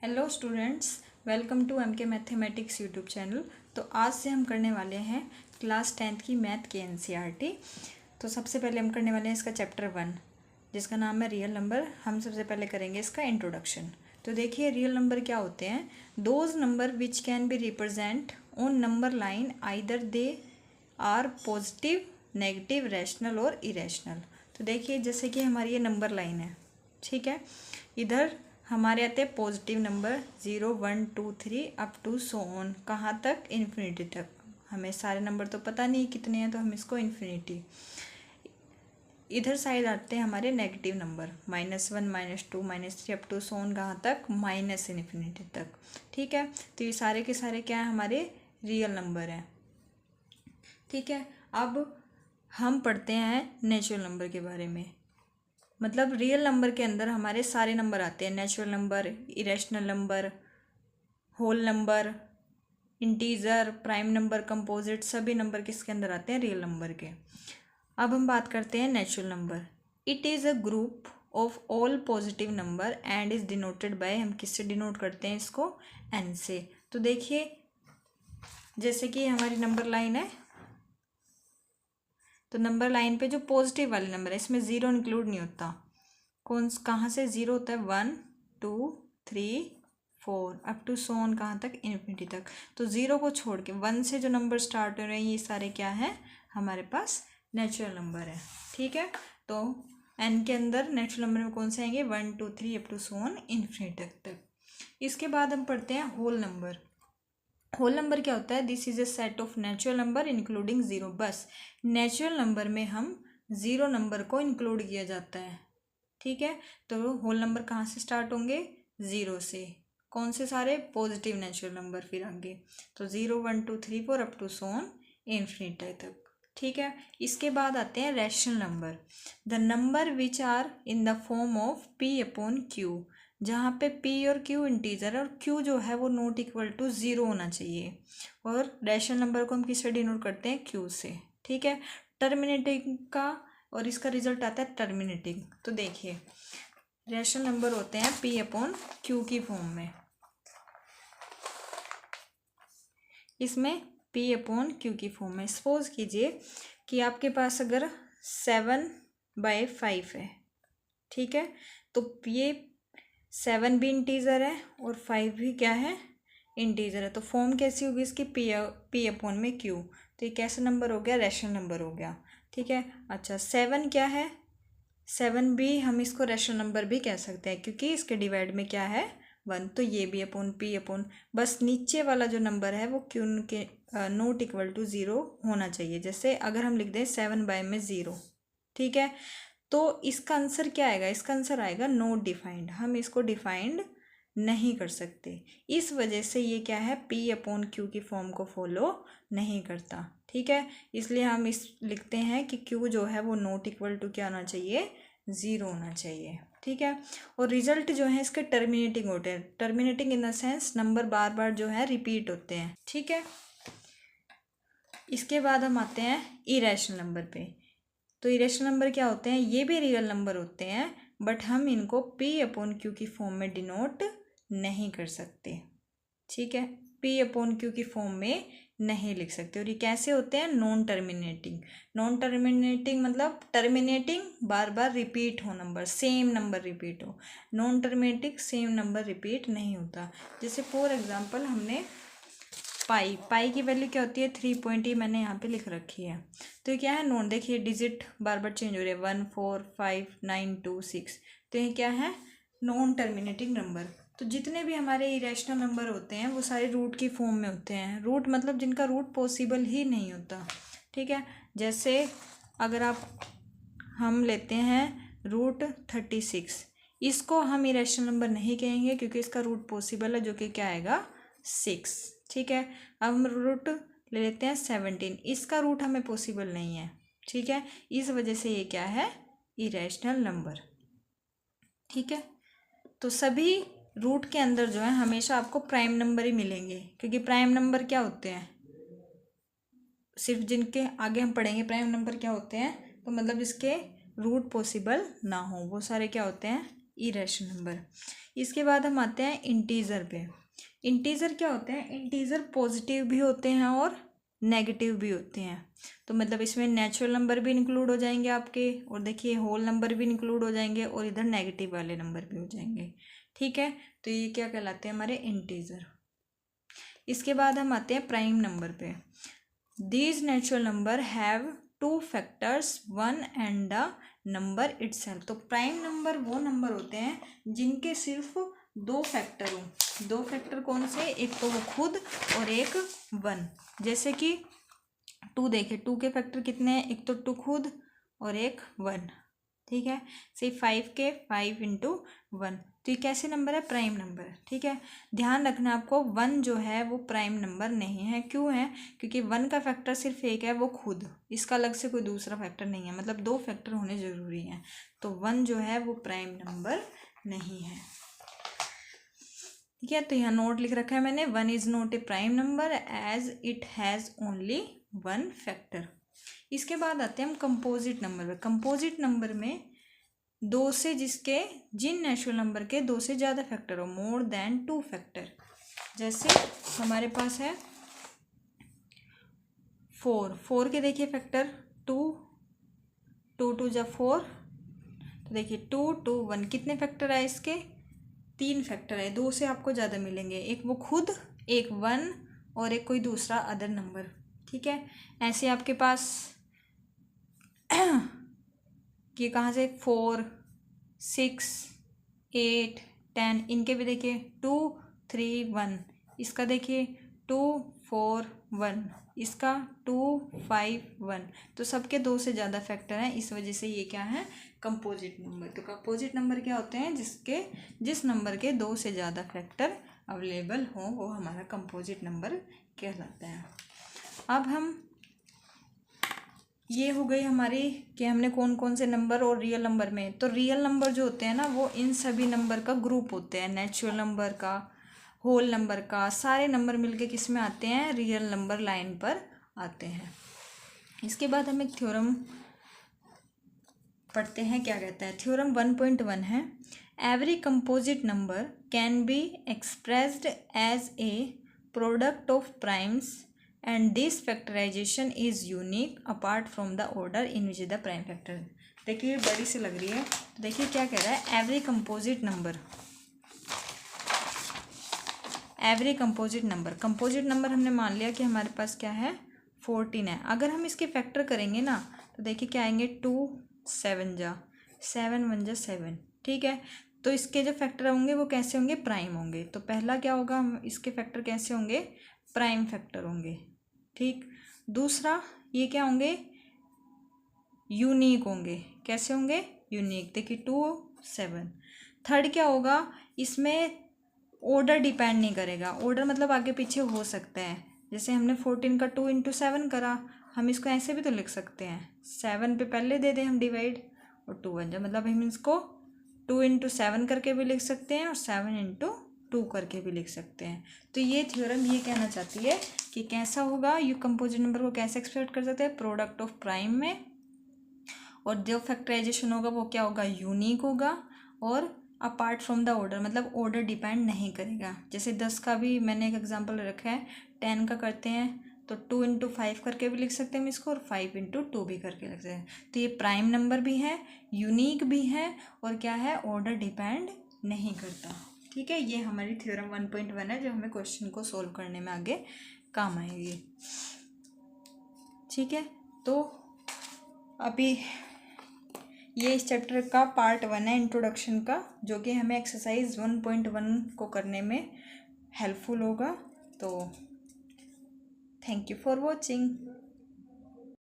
Hello students, welcome to M K mathematics YouTube channel. तो आज से हम करने वाले हैं क्लास 10th की मैथ के एनसीईआरटी। तो सबसे पहले हम करने वाले हैं इसका चैप्टर 1 जिसका नाम है रियल नंबर। हम सबसे पहले करेंगे इसका इंट्रोडक्शन। तो देखिए रियल नंबर क्या होते हैं। Those number which can be represent on number line either they are positive, negative, rational और इरेशनल। तो देखिए जैसे कि हमारी ये नंबर लाइन है, ठीक है। इधर हमारे आते हैं positive number 0, 1, 2, 3 up to so on, कहाँ तक, इन्फिनिटी तक। हमें सारे नंबर तो पता नहीं कितने हैं, तो हम इसको इन्फिनिटी। इधर साइड आते हैं हमारे negative number -1, -2, -3 up to so on, कहाँ तक, माइनस इन्फिनिटी तक, ठीक है। तो ये सारे के सारे क्या है, हमारे रियल नंबर हैं, ठीक है। अब हम पढ़ते हैं नेचुरल नंबर के बारे में। मतलब रियल नंबर के अंदर हमारे सारे नंबर आते हैं, natural number, irrational number, whole number, integer, prime number, composite, सभी नंबर किसके अंदर आते हैं, रियल नंबर के। अब हम बात करते हैं natural number. It is a group of all positive number and is denoted by, हम किससे डिनोट करते हैं इसको, एन से। तो देखिए जैसे कि हमारी नंबर लाइन है, तो नंबर लाइन पे जो पॉजिटिव वाले नंबर है इसमें ज़ीरो इंक्लूड नहीं होता। कहाँ से ज़ीरो होता है, 1, 2, 3, 4 अप टू सो ऑन, कहाँ तक, इन्फिनिटी तक। तो ज़ीरो को छोड़ के 1 से जो नंबर स्टार्ट हो रहे हैं ये सारे क्या हैं, हमारे पास नेचुरल नंबर है, ठीक है। तो एन के अंदर नेचुरल नंबर में कौन से आएंगे, 1, 2, 3 up to so on, infinity तक। इसके बाद हम पढ़ते हैं होल नंबर। होल नंबर क्या होता है, this is a set of natural number including zero. बस नेचुरल नंबर में हम ज़ीरो नंबर को इंक्लूड किया जाता है, ठीक है। तो होल नंबर कहाँ से स्टार्ट होंगे, ज़ीरो से। कौन से सारे, पॉजिटिव नेचुरल नंबर, फिर आगे तो 0, 1, 2, 3, 4 up to so on, infinity तक, ठीक है। इसके बाद आते हैं rational number. The number which are in the form of p upon q, जहाँ पे p और q इंटीजर है और q जो है वो नॉट इक्वल टू ज़ीरो होना चाहिए। और रैशनल नंबर को हम किससे डिनोट करते हैं, q से, ठीक है। टर्मिनेटिंग का और इसका रिजल्ट आता है टर्मिनेटिंग। तो देखिए रैशनल नंबर होते हैं p अपॉन q की फॉर्म में, इसमें p अपॉन q की फॉर्म में। सपोज कीजिए कि आपके पास अगर 7/5 है, ठीक है। तो ये 7 भी इंटीजर है और 5 भी क्या है, इंटीजर है। तो फॉर्म कैसी होगी इसकी, p अपॉन में q। तो ये कैसा नंबर हो गया, रैशनल नंबर हो गया, ठीक है। अच्छा 7 क्या है, 7 भी हम इसको रैशनल नंबर भी कह सकते हैं क्योंकि इसके डिवाइड में क्या है, 1। तो ये भी अपॉन p अपॉन, बस नीचे वाला जो नंबर है वो q के नॉट इक्वल टू ज़ीरो होना चाहिए। जैसे अगर हम लिख दें 7/0, ठीक है। तो इसका आंसर क्या आएगा, इसका आंसर आएगा नॉट डिफाइंड। हम इसको डिफाइंड नहीं कर सकते, इस वजह से ये क्या है, p अपॉन q की फॉर्म को फॉलो नहीं करता, ठीक है। इसलिए हम इस लिखते हैं कि q जो है वो नॉट इक्वल टू क्या होना चाहिए, ज़ीरो होना चाहिए, ठीक है। और रिजल्ट जो है इसके टर्मिनेटिंग होते हैं। Terminating in the sense number बार बार जो है रिपीट होते हैं, ठीक है। इसके बाद हम आते हैं इरेशनल नंबर पे। तो इरेशनल नंबर क्या होते हैं, ये भी रियल नंबर होते हैं बट हम इनको p अपॉन q की फॉर्म में डिनोट नहीं कर सकते, ठीक है। p अपॉन q की फॉर्म में नहीं लिख सकते। और ये कैसे होते हैं, नॉन टर्मिनेटिंग। नॉन टर्मिनेटिंग मतलब टर्मिनेटिंग बार बार रिपीट हो नंबर, सेम नंबर रिपीट हो। Non terminating same number repeat नहीं होता। जैसे फॉर एग्जांपल हमने पाई की वैल्यू क्या होती है, 3 मैंने यहाँ पे लिख रखी है। तो ये क्या है, नॉन, देखिए डिजिट बार बार चेंज हो रहे हैं, 1, 4, 5, 9, 2, 6। तो ये क्या है, नॉन टर्मिनेटिंग नंबर। तो जितने भी हमारे इरेशनल नंबर होते हैं वो सारे रूट की फॉर्म में होते हैं। रूट मतलब जिनका रूट पॉसिबल ही नहीं होता, ठीक है। जैसे अगर हम लेते हैं √36, इसको हम इरेशनल नंबर नहीं कहेंगे क्योंकि इसका रूट पॉसिबल है जो कि क्या आएगा, 6, ठीक है। अब हम रूट ले लेते हैं 17, इसका रूट हमें पॉसिबल नहीं है, ठीक है। इस वजह से ये क्या है, इरेशनल नंबर, ठीक है। तो सभी रूट के अंदर जो है हमेशा आपको प्राइम नंबर ही मिलेंगे क्योंकि प्राइम नंबर क्या होते हैं, सिर्फ जिनके आगे हम पढ़ेंगे प्राइम नंबर क्या होते हैं, तो मतलब जिसके रूट पॉसिबल ना हो वो सारे क्या होते हैं, इरेशनल नंबर। इसके बाद हम आते हैं इंटीजर पे। इंटीजर क्या होते हैं? इंटीजर पॉजिटिव भी होते हैं और नेगेटिव भी होते हैं। तो मतलब इसमें नेचुरल नंबर भी इंक्लूड हो जाएंगे आपके, और देखिए होल नंबर भी इंक्लूड हो जाएंगे, और इधर नेगेटिव वाले नंबर भी हो जाएंगे। ठीक है, तो ये क्या कहलाते हैं? हमारे इंटीजर। इसके बाद हम आते हैं प्राइम नंबर पे। These natural number have 2 factors, 1 and the number itself. तो प्राइम नंबर वो नंबर होते हैं जिनके सिर्फ 2 फैक्टर हो। 2 फैक्टर कौन से? एक तो वो खुद और एक 1। जैसे कि 2 देखिए, 2 के फैक्टर कितने हैं? एक तो 2 खुद और एक 1। ठीक है, से 5 के 5 इंटू 1। तो ये कैसे नंबर है? Prime number. ठीक है, ध्यान रखना आपको 1 जो है वो प्राइम नंबर नहीं है। क्यों है? क्योंकि 1 का फैक्टर सिर्फ एक है, वो खुद, इसका अलग से कोई दूसरा फैक्टर नहीं है, मतलब 2 फैक्टर होने ज़रूरी हैं। तो 1 जो है वो प्राइम नंबर नहीं है। ठीक है, तो यहाँ नोट लिख रखा है मैंने, 1 is not a prime number as it has only 1 factor. इसके बाद आते हैं हम कंपोजिट नंबर में। कंपोजिट नंबर में जिन नेचुरल नंबर के 2 से ज़्यादा फैक्टर हो, मोर देन 2 फैक्टर। जैसे हमारे पास है 4 के देखिए फैक्टर 2, 2 2 जा 4। तो देखिए 2 2 1 कितने फैक्टर है इसके? 3 फैक्टर है। 2 से आपको ज़्यादा मिलेंगे, एक वो खुद, एक 1 और एक कोई दूसरा अदर नंबर। ठीक है, ऐसे आपके पास ये कहाँ से 4 6 8 10, इनके भी देखिए 2 3 1, इसका देखिए 2 4 1, इसका 2 5 1। तो सबके 2 से ज़्यादा फैक्टर हैं, इस वजह से ये क्या है? Composite number. तो कंपोजिट नंबर क्या होते हैं? जिस नंबर के 2 से ज़्यादा फैक्टर अवेलेबल हों, वो हमारा कंपोजिट नंबर कहलाता है। अब हम, ये हो गई हमारी कि हमने कौन कौन से नंबर और रियल नंबर में। तो रियल नंबर जो होते हैं ना, वो इन सभी नंबर का ग्रुप होते हैं, नेचुरल नंबर का, होल नंबर का, सारे नंबर मिलके किस में आते हैं? रियल नंबर लाइन पर आते हैं। इसके बाद हम एक थ्योरम पढ़ते हैं, क्या कहता है? थ्योरम 1.1 है, every composite number can be expressed as a product of primes and this factorization is unique apart from the order in which the prime factor। देखिए बड़ी सी लग रही है, तो देखिए क्या कह रहा है? एवरी कंपोजिट नंबर हमने मान लिया कि हमारे पास क्या है? 14 है। अगर हम इसके फैक्टर करेंगे ना, तो देखिए क्या आएंगे? 2 7 जा 7 1 जा 7। ठीक है, तो इसके जो फैक्टर होंगे वो कैसे होंगे? प्राइम होंगे। तो पहला क्या होगा? हम इसके फैक्टर कैसे होंगे? प्राइम फैक्टर होंगे। ठीक, दूसरा ये क्या होंगे? यूनिक होंगे। कैसे होंगे? यूनिक। देखिए 2 7। थर्ड क्या होगा? इसमें ऑर्डर डिपेंड नहीं करेगा। ऑर्डर मतलब आगे पीछे हो सकता है। जैसे हमने 14 का 2 इंटू 7 करा, हम इसको ऐसे भी तो लिख सकते हैं, 7 पे पहले दे दें हम डिवाइड, और 2 1 जा, मतलब हम इसको 2 इंटू 7 करके भी लिख सकते हैं और 7 इंटू 2 करके भी लिख सकते हैं। तो ये थ्योरम ये कहना चाहती है कि कैसा होगा, यू कंपोजिट नंबर को कैसे एक्सप्रेस कर सकते हैं? प्रोडक्ट ऑफ प्राइम में, और जो फैक्टराइजेशन होगा वो क्या होगा? यूनिक होगा, और अपार्ट फ्रॉम द ऑर्डर, मतलब ऑर्डर डिपेंड नहीं करेगा। जैसे 10 का भी मैंने एक एग्जांपल रखा है, 10 का करते हैं तो 2 इंटू 5 करके भी लिख सकते हैं हम इसको, और 5 इंटू 2 भी करके लिख सकते हैं। तो ये प्राइम नंबर भी है, यूनिक भी है, और क्या है? ऑर्डर डिपेंड नहीं करता। ठीक है, ये हमारी थ्योरम 1.1 है, जो हमें क्वेश्चन को सोल्व करने में आगे काम आएगी। ठीक है, तो अभी ये इस चैप्टर का पार्ट 1 है इंट्रोडक्शन का, जो कि हमें एक्सरसाइज 1.1 को करने में हेल्पफुल होगा। तो थैंक यू फॉर वॉचिंग।